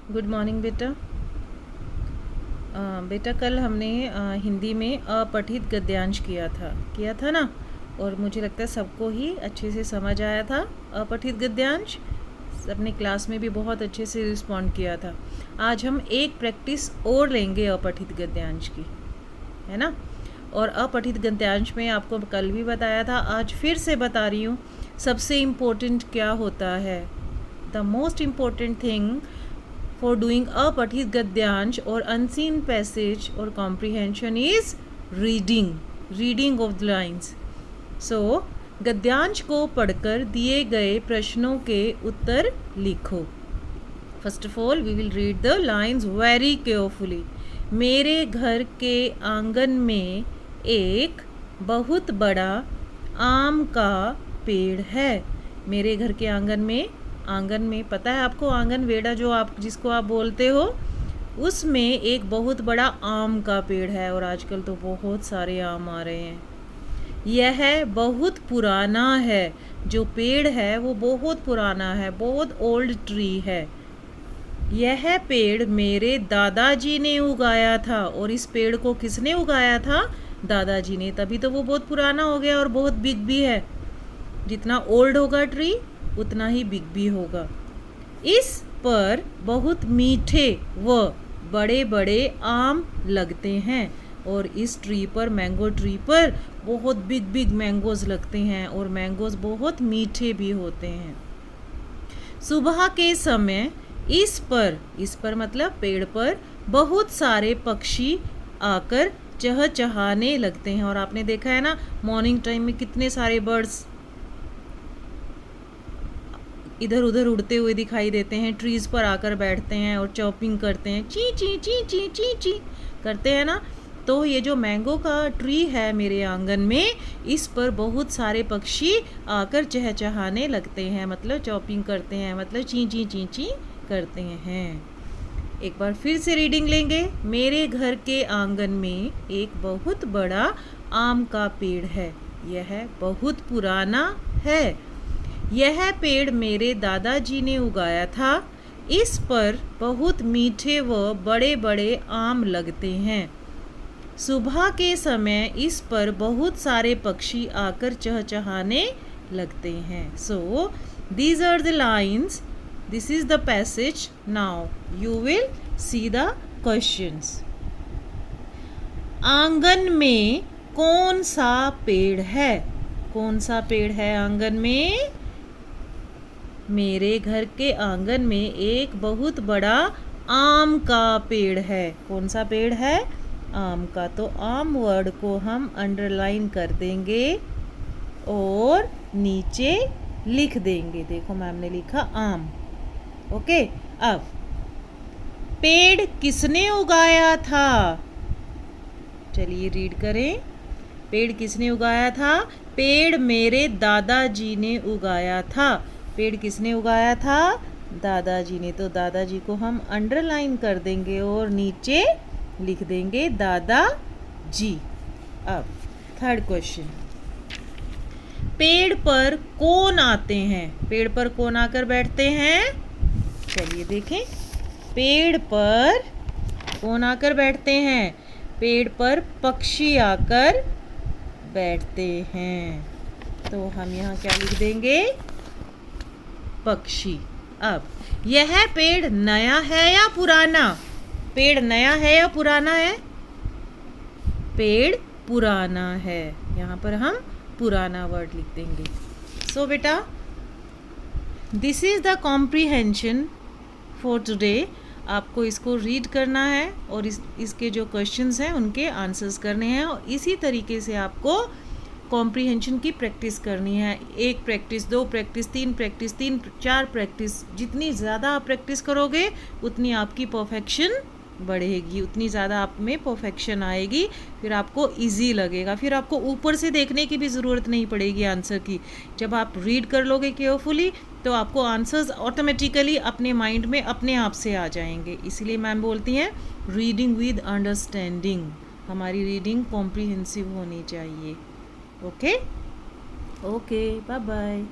Good morning बेटा। बेटा कल हमने हिंदी में अपठित गद्यांश किया था ना। और मुझे लगता है सबको ही अच्छे से समझ आया था अपठित गद्यांश। सबने क्लास में भी बहुत अच्छे से रिस्पॉन्ड किया था। आज हम एक प्रैक्टिस और लेंगे अपठित गद्यांश की, है ना। और अपठित गद्यांश में आपको कल भी बताया था, आज फिर से बता रही हूँ। सबसे इम्पोर्टेंट क्या होता है, the most important thing for doing अपठित गद्यांश और unseen passage और comprehension is reading of the lines. So गद्यांश को पढ़कर दिए गए प्रश्नों के उत्तर लिखो. First of all, we will read the lines very carefully. मेरे घर के आंगन में एक बहुत बड़ा आम का पेड़ है. मेरे घर के आंगन में पता है आपको, आंगन वेड़ा जिसको आप बोलते हो, उसमें एक बहुत बड़ा आम का पेड़ है। और आजकल तो बहुत सारे आम आ रहे हैं। यह बहुत पुराना है, जो पेड़ है वो बहुत पुराना है, बहुत ओल्ड ट्री है। यह पेड़ मेरे दादाजी ने उगाया था। और इस पेड़ को किसने उगाया था? दादाजी ने। तभी तो वो बहुत पुराना हो गया और बहुत बिग भी है। जितना ओल्ड होगा ट्री उतना ही बिग भी होगा। इस पर बहुत मीठे व बड़े बड़े आम लगते हैं। और इस ट्री पर, मैंगो ट्री पर बहुत बिग मैंगोज लगते हैं और मैंगोज बहुत मीठे भी होते हैं। सुबह के समय इस पर मतलब पेड़ पर बहुत सारे पक्षी आकर चहचहाने लगते हैं। और आपने देखा है ना, मॉर्निंग टाइम में कितने सारे बर्ड्स इधर उधर उड़ते हुए दिखाई देते हैं, ट्रीज़ पर आकर बैठते हैं और चॉपिंग करते हैं, ची ची ची ची ची ची करते हैं ना। तो ये जो मैंगो का ट्री है मेरे आंगन में, इस पर बहुत सारे पक्षी आकर चहचहाने लगते हैं, मतलब चॉपिंग करते हैं, मतलब ची ची ची ची करते हैं। एक बार फिर से रीडिंग लेंगे। मेरे घर के आंगन में एक बहुत बड़ा आम का पेड़ है। यह बहुत पुराना है। यह पेड़ मेरे दादाजी ने उगाया था। इस पर बहुत मीठे व बड़े बड़े आम लगते हैं। सुबह के समय इस पर बहुत सारे पक्षी आकर चहचहाने लगते हैं। So these are the lines, this is the passage. Now you will see the questions. आंगन में कौन सा पेड़ है? कौन सा पेड़ है आंगन में? मेरे घर के आंगन में एक बहुत बड़ा आम का पेड़ है। कौन सा पेड़ है? आम का। तो आम वर्ड को हम अंडरलाइन कर देंगे और नीचे लिख देंगे। देखो मैम ने लिखा आम। ओके। अब पेड़ किसने उगाया था? चलिए रीड करें। पेड़ किसने उगाया था? पेड़ मेरे दादाजी ने उगाया था। पेड़ किसने उगाया था? दादाजी ने। तो दादाजी को हम अंडरलाइन कर देंगे और नीचे लिख देंगे दादाजी. अब थर्ड क्वेश्चन. पेड़ पर कौन आते हैं? पेड़ पर कौन आकर बैठते हैं? चलिए देखें। पेड़ पर कौन आकर बैठते हैं? पेड़ पर पक्षी आकर बैठते हैं। तो हम यहाँ क्या लिख देंगे? पक्षी. अब यह पेड़ नया है या पुराना? पेड़ नया है या पुराना है? पेड़ पुराना है। यहाँ पर हम पुराना वर्ड लिख देंगे. सो बेटा, this is the comprehension for today. आपको इसको रीड करना है और इसके जो क्वेश्चंस हैं उनके आंसर्स करने हैं। और इसी तरीके से आपको कॉम्प्रीहेंशन की प्रैक्टिस करनी है। 1 प्रैक्टिस, 2 प्रैक्टिस, 3 प्रैक्टिस, 4 प्रैक्टिस. जितनी ज़्यादा आप प्रैक्टिस करोगे उतनी आपकी परफेक्शन बढ़ेगी, उतनी ज़्यादा आप में परफेक्शन आएगी। फिर आपको इजी लगेगा। फिर आपको ऊपर से देखने की भी ज़रूरत नहीं पड़ेगी आंसर की। जब आप रीड कर लोगे केयरफुली तो आपको आंसर्स ऑटोमेटिकली अपने माइंड में अपने आप से आ जाएंगे। इसलिए मैम बोलती हैं रीडिंग विद अंडरस्टैंडिंग. हमारी रीडिंग कॉम्प्रीहेंसिव होनी चाहिए. ओके. Bye bye.